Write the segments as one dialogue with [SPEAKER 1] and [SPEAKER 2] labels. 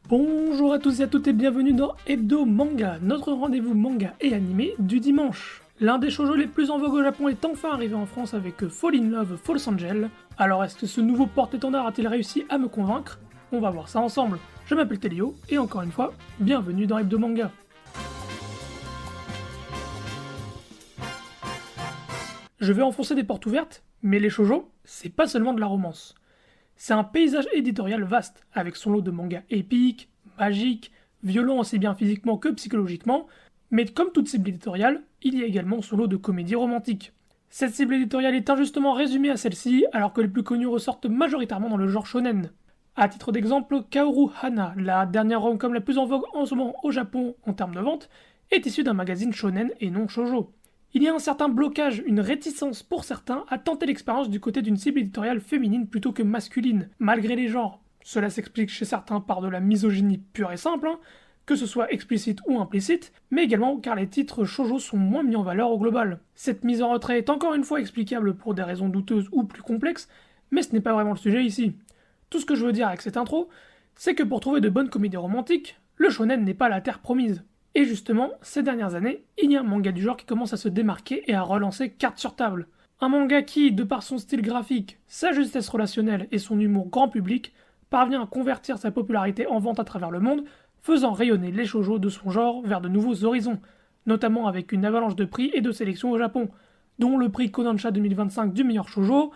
[SPEAKER 1] Bonjour à tous et à toutes et bienvenue dans Hebdo Manga, notre rendez-vous manga et animé du dimanche. L'un des shoujo les plus en vogue au Japon est enfin arrivé en France avec Fall in Love False Angel. Alors est-ce que ce nouveau porte-étendard a-t-il réussi à me convaincre? On va voir ça ensemble. Je m'appelle Telio et encore une fois, bienvenue dans Hebdo Manga. Je vais enfoncer des portes ouvertes, mais les shoujo, c'est pas seulement de la romance. C'est un paysage éditorial vaste, avec son lot de mangas épiques, magiques, violents aussi bien physiquement que psychologiquement, mais comme toute cible éditoriale, il y a également son lot de comédies romantiques. Cette cible éditoriale est injustement résumée à celle-ci, alors que les plus connus ressortent majoritairement dans le genre shonen. A titre d'exemple, Kaoru Hana, la dernière rom-com la plus en vogue en ce moment au Japon en termes de vente, est issue d'un magazine shonen et non shoujo. Il y a un certain blocage, une réticence pour certains à tenter l'expérience du côté d'une cible éditoriale féminine plutôt que masculine, malgré les genres. Cela s'explique chez certains par de la misogynie pure et simple, que ce soit explicite ou implicite, mais également car les titres shoujo sont moins mis en valeur au global. Cette mise en retrait est encore une fois explicable pour des raisons douteuses ou plus complexes, mais ce n'est pas vraiment le sujet ici. Tout ce que je veux dire avec cette intro, c'est que pour trouver de bonnes comédies romantiques, le shonen n'est pas la terre promise. Et justement, ces dernières années, il y a un manga du genre qui commence à se démarquer et à relancer carte sur table. Un manga qui, de par son style graphique, sa justesse relationnelle et son humour grand public, parvient à convertir sa popularité en vente à travers le monde, faisant rayonner les shoujo de son genre vers de nouveaux horizons, notamment avec une avalanche de prix et de sélections au Japon, dont le prix Kodansha 2025 du meilleur shoujo,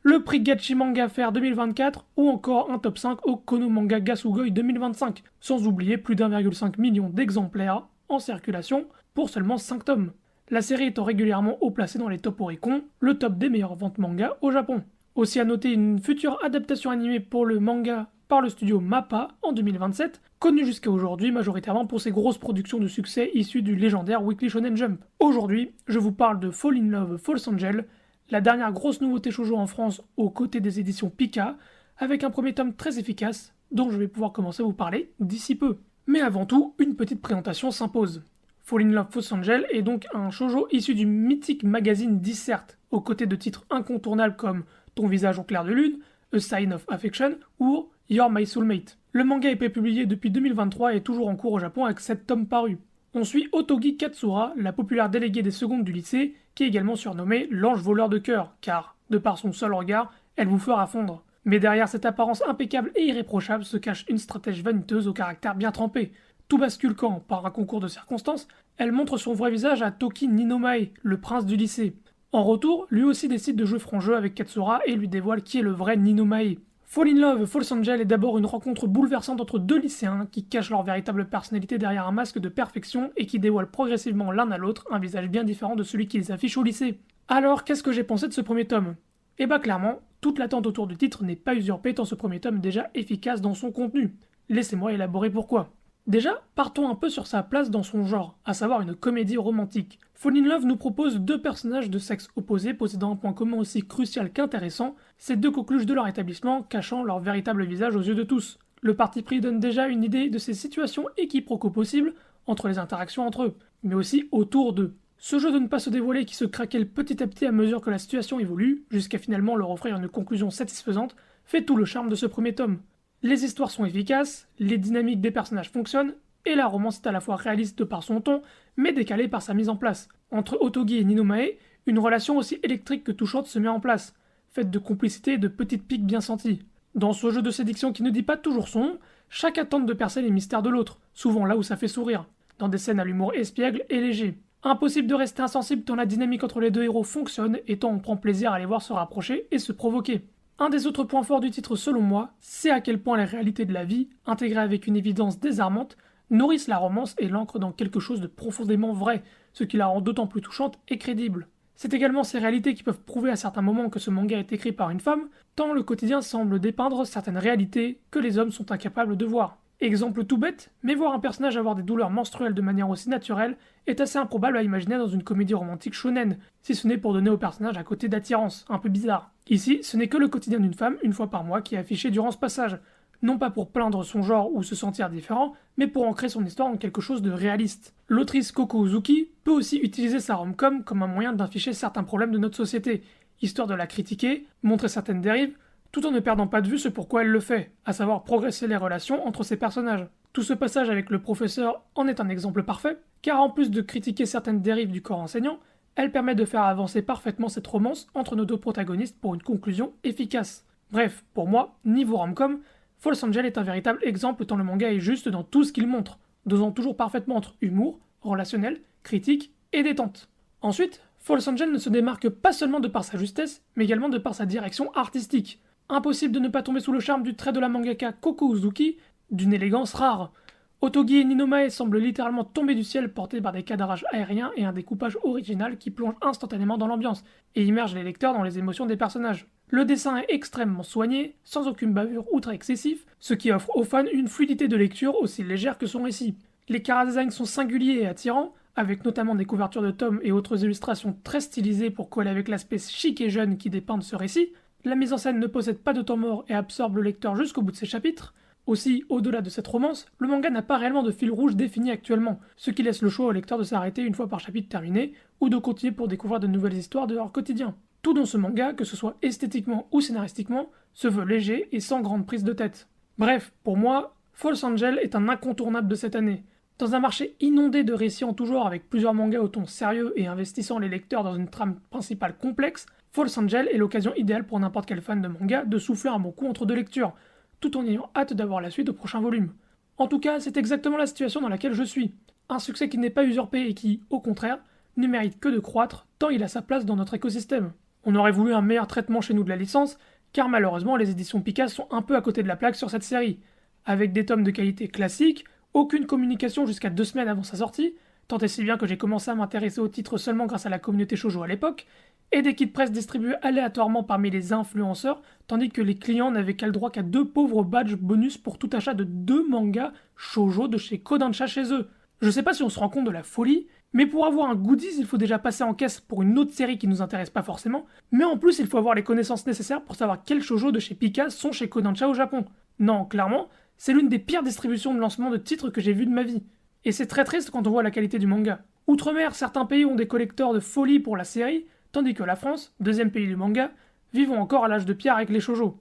[SPEAKER 1] le prix Gachi Manga Fair 2024 ou encore un top 5 au Kono Manga Gasugoi 2025, sans oublier plus d'1,5 million d'exemplaires en circulation pour seulement 5 tomes. La série étant régulièrement haut placée dans les top Oricon, le top des meilleures ventes manga au Japon. Aussi à noter une future adaptation animée pour le manga par le studio MAPPA en 2027, connu jusqu'à aujourd'hui majoritairement pour ses grosses productions de succès issues du légendaire Weekly Shonen Jump. Aujourd'hui, je vous parle de Fall in Love False Angel, la dernière grosse nouveauté shoujo en France aux côtés des éditions Pika, avec un premier tome très efficace, dont je vais pouvoir commencer à vous parler d'ici peu. Mais avant tout, une petite présentation s'impose. Fall in Love False Angel est donc un shoujo issu du mythique magazine Dissert, aux côtés de titres incontournables comme Ton visage au clair de lune, A Sign of Affection ou You're My Soulmate. Le manga est publié depuis 2023 et est toujours en cours au Japon avec 7 tomes parus. On suit Otogi Katsura, la populaire déléguée des secondes du lycée, qui est également surnommée l'ange voleur de cœur, car, de par son seul regard, elle vous fera fondre. Mais derrière cette apparence impeccable et irréprochable se cache une stratège vaniteuse au caractère bien trempé. Tout bascule quand, par un concours de circonstances, elle montre son vrai visage à Toki Ninomae, le prince du lycée. En retour, lui aussi décide de jouer franc jeu avec Katsura et lui dévoile qui est le vrai Ninomae. Fall in Love False Angel est d'abord une rencontre bouleversante entre deux lycéens qui cachent leur véritable personnalité derrière un masque de perfection et qui dévoilent progressivement l'un à l'autre un visage bien différent de celui qu'ils affichent au lycée. Alors, qu'est-ce que j'ai pensé de ce premier tome? Eh bah clairement, toute l'attente autour du titre n'est pas usurpée tant ce premier tome est déjà efficace dans son contenu. Laissez-moi élaborer pourquoi. Déjà, partons un peu sur sa place dans son genre, à savoir une comédie romantique. Fall in Love nous propose deux personnages de sexe opposé possédant un point commun aussi crucial qu'intéressant, ces deux coqueluches de leur établissement cachant leur véritable visage aux yeux de tous. Le parti pris donne déjà une idée de ces situations équiproquos possibles entre les interactions entre eux, mais aussi autour d'eux. Ce jeu de ne pas se dévoiler qui se craquelle petit à petit à mesure que la situation évolue, jusqu'à finalement leur offrir une conclusion satisfaisante, fait tout le charme de ce premier tome. Les histoires sont efficaces, les dynamiques des personnages fonctionnent, et la romance est à la fois réaliste de par son ton, mais décalée par sa mise en place. Entre Otogi et Ninomae, une relation aussi électrique que touchante se met en place, faite de complicité et de petites piques bien senties. Dans ce jeu de séduction qui ne dit pas toujours son nom, chacun tente de percer les mystères de l'autre, souvent là où ça fait sourire, dans des scènes à l'humour espiègle et léger. Impossible de rester insensible tant la dynamique entre les deux héros fonctionne et tant on prend plaisir à les voir se rapprocher et se provoquer. Un des autres points forts du titre selon moi, c'est à quel point les réalités de la vie, intégrées avec une évidence désarmante, nourrissent la romance et l'ancrent dans quelque chose de profondément vrai, ce qui la rend d'autant plus touchante et crédible. C'est également ces réalités qui peuvent prouver à certains moments que ce manga est écrit par une femme, tant le quotidien semble dépeindre certaines réalités que les hommes sont incapables de voir. Exemple tout bête, mais voir un personnage avoir des douleurs menstruelles de manière aussi naturelle est assez improbable à imaginer dans une comédie romantique shonen, si ce n'est pour donner au personnage un côté d'attirance, un peu bizarre. Ici, ce n'est que le quotidien d'une femme, une fois par mois, qui est affiché durant ce passage, non pas pour plaindre son genre ou se sentir différent, mais pour ancrer son histoire en quelque chose de réaliste. L'autrice Koko Uzuki peut aussi utiliser sa rom-com comme un moyen d'afficher certains problèmes de notre société, histoire de la critiquer, montrer certaines dérives, tout en ne perdant pas de vue ce pourquoi elle le fait, à savoir progresser les relations entre ses personnages. Tout ce passage avec le professeur en est un exemple parfait, car en plus de critiquer certaines dérives du corps enseignant, elle permet de faire avancer parfaitement cette romance entre nos deux protagonistes pour une conclusion efficace. Bref, pour moi, niveau rom-com, False Angel est un véritable exemple tant le manga est juste dans tout ce qu'il montre, dosant toujours parfaitement entre humour, relationnel, critique et détente. Ensuite, False Angel ne se démarque pas seulement de par sa justesse, mais également de par sa direction artistique. Impossible de ne pas tomber sous le charme du trait de la mangaka Koko Uzuki, d'une élégance rare. Otogi Ninomae semble littéralement tomber du ciel porté par des cadrages aériens et un découpage original qui plonge instantanément dans l'ambiance et immerge les lecteurs dans les émotions des personnages. Le dessin est extrêmement soigné, sans aucune bavure outre excessif, ce qui offre aux fans une fluidité de lecture aussi légère que son récit. Les chara-designs sont singuliers et attirants, avec notamment des couvertures de tomes et autres illustrations très stylisées pour coller avec l'aspect chic et jeune qui dépeint de ce récit. La mise en scène ne possède pas de temps mort et absorbe le lecteur jusqu'au bout de ses chapitres. Aussi, au-delà de cette romance, le manga n'a pas réellement de fil rouge défini actuellement, ce qui laisse le choix au lecteur de s'arrêter une fois par chapitre terminé, ou de continuer pour découvrir de nouvelles histoires de leur quotidien. Tout dans ce manga, que ce soit esthétiquement ou scénaristiquement, se veut léger et sans grande prise de tête. Bref, pour moi, False Angel est un incontournable de cette année. Dans un marché inondé de récits en tout genre avec plusieurs mangas au ton sérieux et investissant les lecteurs dans une trame principale complexe, False Angel est l'occasion idéale pour n'importe quel fan de manga de souffler un bon coup entre deux lectures, tout en ayant hâte d'avoir la suite au prochain volume. En tout cas, c'est exactement la situation dans laquelle je suis. Un succès qui n'est pas usurpé et qui, au contraire, ne mérite que de croître tant il a sa place dans notre écosystème. On aurait voulu un meilleur traitement chez nous de la licence, car malheureusement les éditions Pika sont un peu à côté de la plaque sur cette série. Avec des tomes de qualité classique, aucune communication jusqu'à 2 semaines avant sa sortie, tant et si bien que j'ai commencé à m'intéresser au titre seulement grâce à la communauté shoujo à l'époque, et des kits presse distribués aléatoirement parmi les influenceurs, tandis que les clients n'avaient qu'à le droit qu'à 2 pauvres badges bonus pour tout achat de 2 mangas shoujo de chez Kodansha chez eux. Je sais pas si on se rend compte de la folie, mais pour avoir un goodies, il faut déjà passer en caisse pour une autre série qui nous intéresse pas forcément, mais en plus il faut avoir les connaissances nécessaires pour savoir quels shoujo de chez Pika sont chez Kodansha au Japon. Non, clairement, c'est l'une des pires distributions de lancement de titres que j'ai vues de ma vie. Et c'est très triste quand on voit la qualité du manga. Outre-mer, certains pays ont des collecteurs de folie pour la série, tandis que la France, deuxième pays du manga, vivons encore à l'âge de pierre avec les shoujo.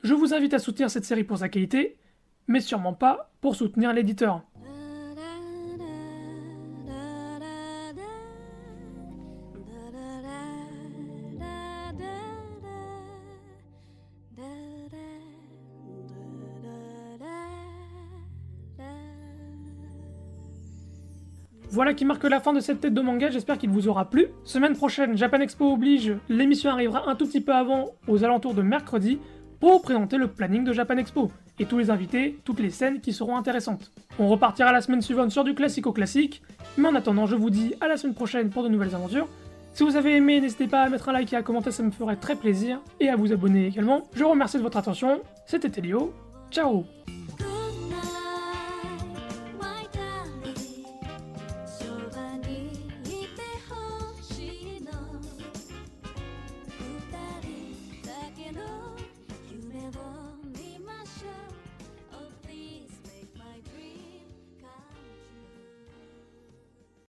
[SPEAKER 1] Je vous invite à soutenir cette série pour sa qualité, mais sûrement pas pour soutenir l'éditeur. Voilà qui marque la fin de cette tête de manga, j'espère qu'il vous aura plu. Semaine prochaine, Japan Expo oblige, l'émission arrivera un tout petit peu avant, aux alentours de mercredi, pour vous présenter le planning de Japan Expo, et tous les invités, toutes les scènes qui seront intéressantes. On repartira la semaine suivante sur du classico-classique, mais en attendant, je vous dis à la semaine prochaine pour de nouvelles aventures. Si vous avez aimé, n'hésitez pas à mettre un like et à commenter, ça me ferait très plaisir, et à vous abonner également. Je vous remercie de votre attention, c'était Elio, ciao.